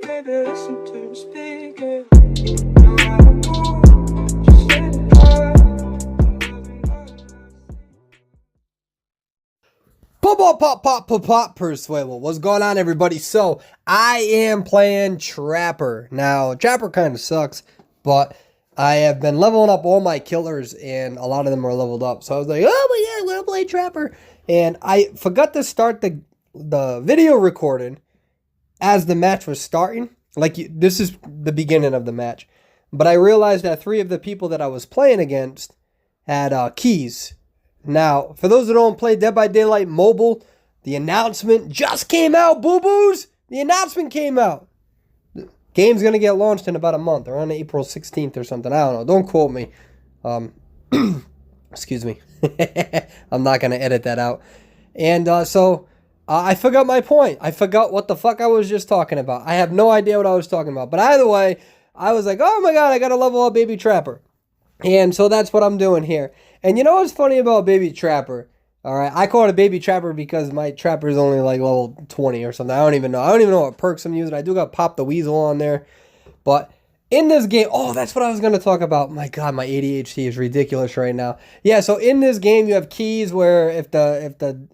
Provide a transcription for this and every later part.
baby, listen to me speaking. No matter what, just let it go. Perswayable. What's going on, everybody? So, I am playing Trapper. Now, Trapper kind of sucks, but I have been leveling up all my killers, and a lot of them are leveled up. So, I was like, oh my god, I'm going to play Trapper. And I forgot to start the video recording as the match was starting. This is the beginning of the match. But I realized that 3 of the people that I was playing against had keys. Now, for those that don't play Dead by Daylight Mobile, the announcement just came out, boo-boos! The announcement came out. The game's going to get launched in about a month, around April 16th or something. I don't know. Don't quote me. Excuse me. I'm not going to edit that out. And I forgot my point. I forgot what the fuck I was just talking about. I have no idea what I was talking about. But either way, I was like, oh my god, I got to level up Baby Trapper. And so that's what I'm doing here. And you know what's funny about Baby Trapper? Alright, I call it a Baby Trapper because my Trapper is only like level 20 or something. I don't even know what perks I'm using. I do got Pop the Weasel on there. But in this game, oh, that's what I was going to talk about. My god, my ADHD is ridiculous right now. Yeah, so in this game you have keys where if the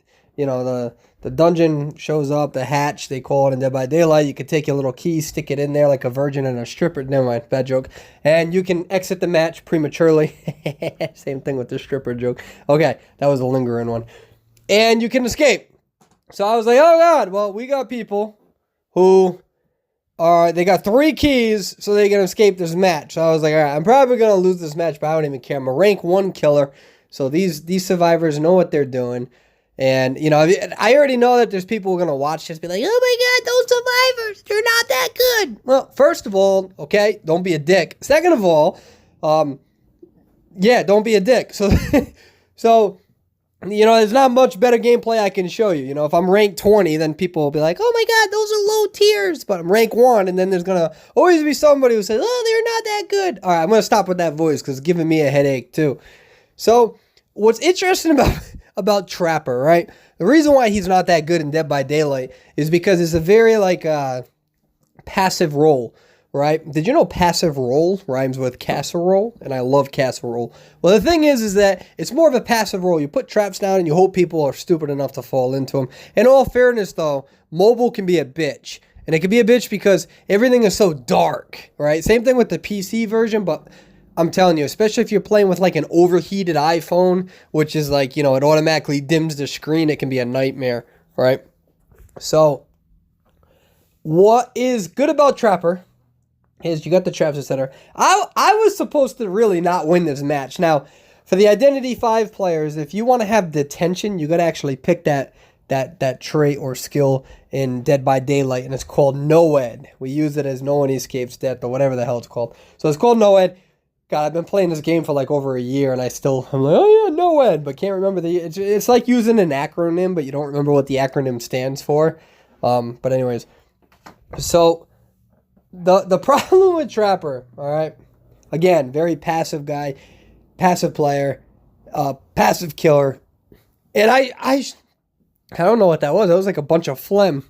dungeon shows up, the hatch, they call it in Dead by Daylight, you can take your little key, stick it in there like a virgin and a stripper. Never mind, bad joke. And you can exit the match prematurely. Same thing with the stripper joke. Okay, that was a lingering one. And you can escape. So I was like, oh god, well, we got people who they got 3 keys so they can escape this match. So I was like, all right, I'm probably going to lose this match, but I don't even care. I'm a rank 1 killer. So these survivors know what they're doing. And, you know, I already know that there's people who are going to watch this be like, oh my god, those survivors, they're not that good. Well, first of all, okay, don't be a dick. Second of all, yeah, don't be a dick. So, you know, there's not much better gameplay I can show you. You know, if I'm ranked 20, then people will be like, oh my god, those are low tiers. But I'm rank 1, and then there's going to always be somebody who says, oh, they're not that good. All right, I'm going to stop with that voice because it's giving me a headache too. So, what's interesting about Trapper, right? The reason why he's not that good in Dead by Daylight is because it's a very, passive role, right? Did you know passive role rhymes with casserole? And I love casserole. Well, the thing is that it's more of a passive role. You put traps down and you hope people are stupid enough to fall into them. In all fairness, though, mobile can be a bitch. And it can be a bitch because everything is so dark, right? Same thing with the PC version, but I'm telling you, especially if you're playing with like an overheated iPhone, which is like, you know, it automatically dims the screen, it can be a nightmare, right? So, what is good about Trapper is you got the traps, etc. I was supposed to really not win this match. Now, for the Identity 5 players, if you want to have detention, you got to actually pick that trait or skill in Dead by Daylight, and it's called NOED. We use it as no one escapes death, or whatever the hell it's called. So it's called NOED. God, I've been playing this game for like over a year, and I'm like, oh yeah, NOED, but can't remember it's like using an acronym, but you don't remember what the acronym stands for. But anyways, so the problem with Trapper, all right, again, very passive guy, passive player, passive killer, and I don't know what that was. It was like a bunch of phlegm.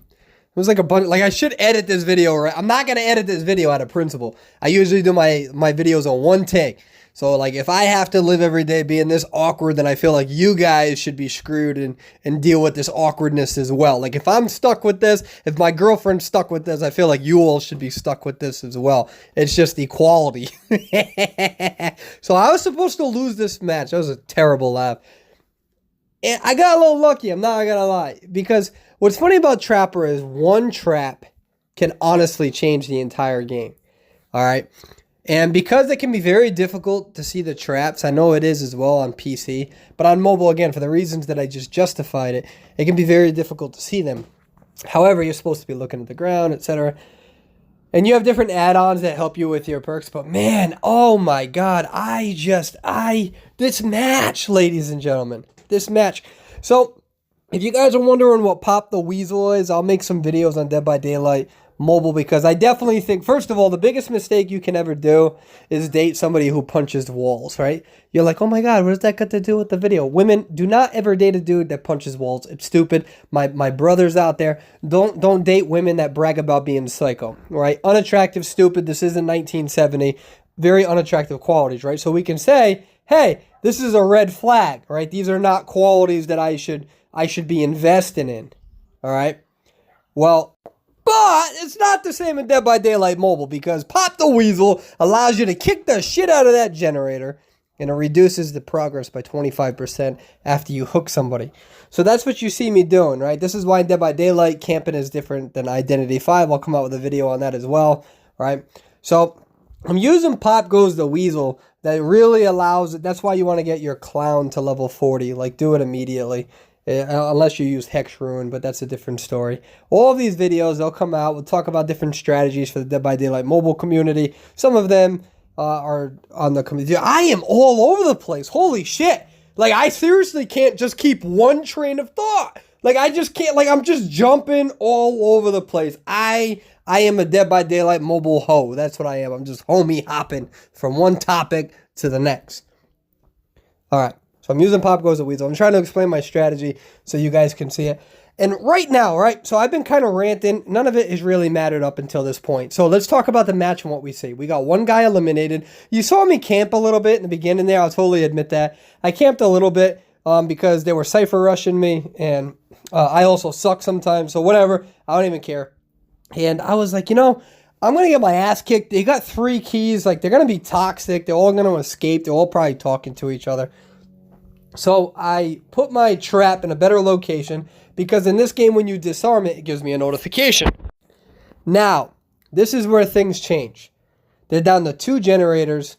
It was like a bunch, like I should edit this video, right? I'm not going to edit this video out of principle. I usually do my videos on one take. So like if I have to live every day being this awkward, then I feel like you guys should be screwed and deal with this awkwardness as well. Like if I'm stuck with this, if my girlfriend's stuck with this, I feel like you all should be stuck with this as well. It's just equality. So I was supposed to lose this match. That was a terrible laugh. And I got a little lucky, I'm not gonna lie, because what's funny about Trapper is one trap can honestly change the entire game, all right? And because it can be very difficult to see the traps, I know it is as well on PC, but on mobile, again, for the reasons that I just justified it, it can be very difficult to see them. However, you're supposed to be looking at the ground, etc. And you have different add-ons that help you with your perks, but man, oh my god, this match, ladies and gentlemen. This match. So, if you guys are wondering what Pop the Weasel is, I'll make some videos on Dead by Daylight mobile, because I definitely think, first of all, the biggest mistake you can ever do is date somebody who punches walls, right? You're like, oh my God, what does that got to do with the video? Women, do not ever date a dude that punches walls. It's stupid. My brothers out there, don't date women that brag about being psycho, right? Unattractive, stupid. This isn't 1970. Very unattractive qualities, right? So we can say, hey, this is a red flag, right? These are not qualities that I should be investing in, all right? Well, but it's not the same in Dead by Daylight Mobile, because Pop the Weasel allows you to kick the shit out of that generator, and it reduces the progress by 25% after you hook somebody. So that's what you see me doing, right? This is why in Dead by Daylight, camping is different than Identity 5. I'll come out with a video on that as well, right? So I'm using Pop Goes the Weasel. That really allows it. That's why you want to get your clown to level 40. Like, do it immediately. Unless you use Hex Ruin, but that's a different story. All of these videos, they'll come out. We'll talk about different strategies for the Dead by Daylight mobile community. Some of them are on the community. I am all over the place. Holy shit. Like, I seriously can't just keep one train of thought. Like, I just can't. Like, I'm just jumping all over the place. I am a Dead by Daylight mobile hoe. That's what I am. I'm just homie hopping from one topic to the next. All right. So I'm using Pop Goes the Weasel. I'm trying to explain my strategy so you guys can see it. And right now, right, so I've been kind of ranting. None of it has really mattered up until this point. So let's talk about the match and what we see. We got one guy eliminated. You saw me camp a little bit in the beginning there. I'll totally admit that. I camped a little bit because they were cypher rushing me. And I also suck sometimes. So whatever. I don't even care. And I was like, you know, I'm going to get my ass kicked. They got 3 keys. Like, they're going to be toxic. They're all going to escape. They're all probably talking to each other. So I put my trap in a better location, because in this game, when you disarm it, it gives me a notification. Now, this is where things change. They're down to 2 generators,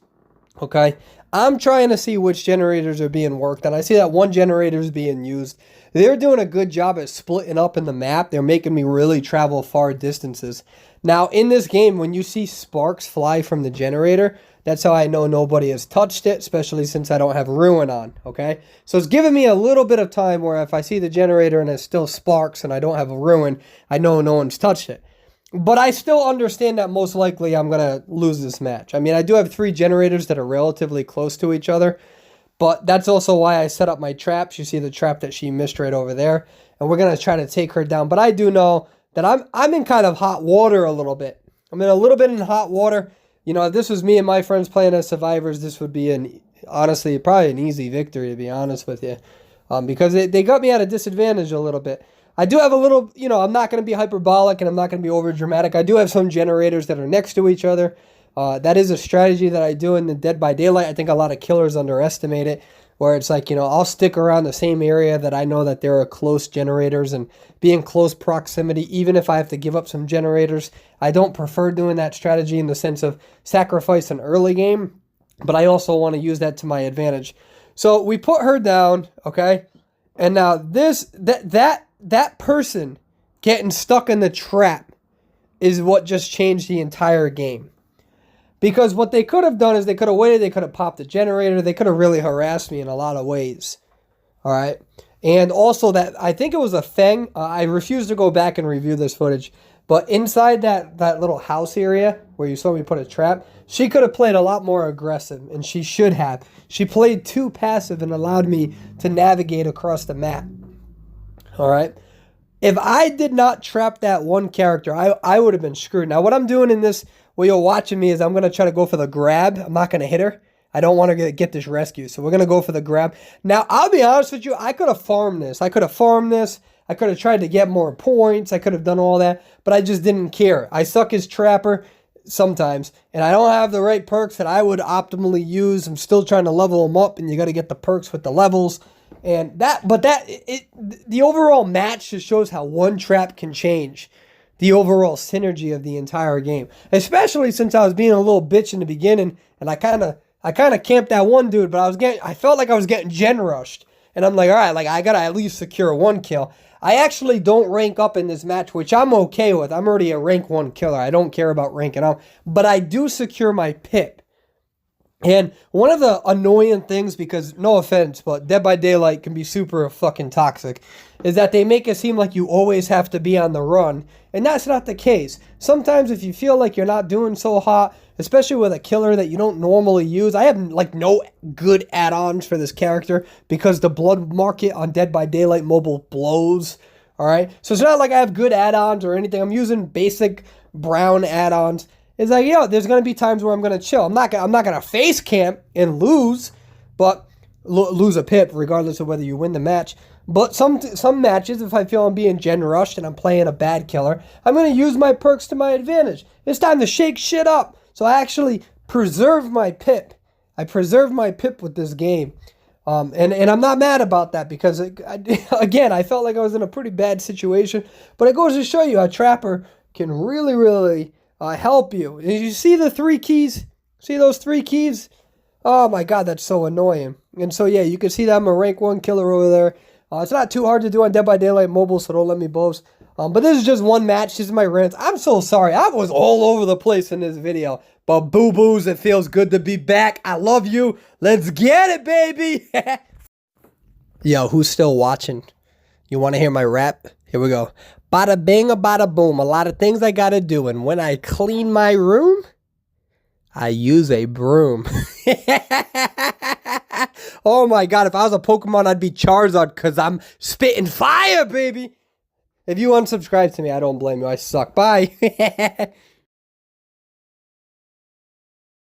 okay? I'm trying to see which generators are being worked, and I see that one generator is being used. They're doing a good job at splitting up in the map. They're making me really travel far distances. Now, in this game, when you see sparks fly from the generator, that's how I know nobody has touched it, especially since I don't have Ruin on, okay? So it's giving me a little bit of time where if I see the generator and it still sparks and I don't have a Ruin, I know no one's touched it. But I still understand that most likely I'm going to lose this match. I mean, I do have 3 generators that are relatively close to each other, but that's also why I set up my traps. You see the trap that she missed right over there, and we're going to try to take her down. But I do know that I'm in kind of hot water a little bit. I'm in a little bit in hot water. You know, if this was me and my friends playing as survivors, this would be honestly, probably an easy victory, to be honest with you. Because they got me at a disadvantage a little bit. I do have a little, you know, I'm not going to be hyperbolic and I'm not going to be over dramatic. I do have some generators that are next to each other. That is a strategy that I do in the Dead by Daylight. I think a lot of killers underestimate it, where it's like, you know, I'll stick around the same area that I know that there are close generators and be in close proximity, even if I have to give up some generators. I don't prefer doing that strategy in the sense of sacrifice an early game, but I also want to use that to my advantage. So we put her down, okay? And now that person getting stuck in the trap is what just changed the entire game. Because what they could have done is they could have waited, they could have popped the generator, they could have really harassed me in a lot of ways. All right? And also that, I think it was a Feng. I refuse to go back and review this footage. But inside that little house area where you saw me put a trap, she could have played a lot more aggressive, and she should have. She played too passive and allowed me to navigate across the map. All right? If I did not trap that one character, I would have been screwed. Now, what I'm doing in this, while you're watching me, is I'm going to try to go for the grab. I'm not going to hit her. I don't want to get this rescue, so we're going to go for the grab. Now, I'll be honest with you, I could have farmed this. I could have tried to get more points. I could have done all that, but I just didn't care. I suck as trapper sometimes, and I don't have the right perks that I would optimally use. I'm still trying to level them up, and you got to get the perks with the levels. And the overall match just shows how one trap can change the overall synergy of the entire game. Especially since I was being a little bitch in the beginning, and I kind of camped that one dude, but I felt like I was getting gen rushed. And I'm like, all right, like I gotta at least secure 1 kill. I actually don't rank up in this match, which I'm okay with. I'm already a rank 1 killer. I don't care about ranking up, but I do secure my pip. And one of the annoying things, because no offense, but Dead by Daylight can be super fucking toxic, is that they make it seem like you always have to be on the run. And that's not the case. Sometimes if you feel like you're not doing so hot, especially with a killer that you don't normally use. I have like no good add-ons for this character because the blood market on Dead by Daylight mobile blows. All right. So it's not like I have good add-ons or anything. I'm using basic brown add-ons. It's like, there's going to be times where I'm going to chill. I'm not going to face camp and lose, but lose a pip regardless of whether you win the match. But some matches, if I feel I'm being gen rushed and I'm playing a bad killer, I'm going to use my perks to my advantage. It's time to shake shit up. So I actually preserve my pip. I preserve my pip with this game. And I'm not mad about that because, again, I felt like I was in a pretty bad situation. But it goes to show you a trapper can really, really help you. And you see the 3 keys? See those 3 keys? Oh my god, that's so annoying. And so yeah, you can see that I'm a rank 1 killer over there. It's not too hard to do on Dead by Daylight mobile, so don't let me boast. But this is just one match. This is my rants. I'm so sorry. I was all over the place in this video. But boo-boos, it feels good to be back. I love you. Let's get it, baby. Yo, who's still watching? You want to hear my rap? Here we go. Bada bing, a bada boom. A lot of things I gotta do. And when I clean my room, I use a broom. Oh my god, if I was a Pokemon, I'd be Charizard because I'm spitting fire, baby. If you unsubscribe to me, I don't blame you. I suck. Bye.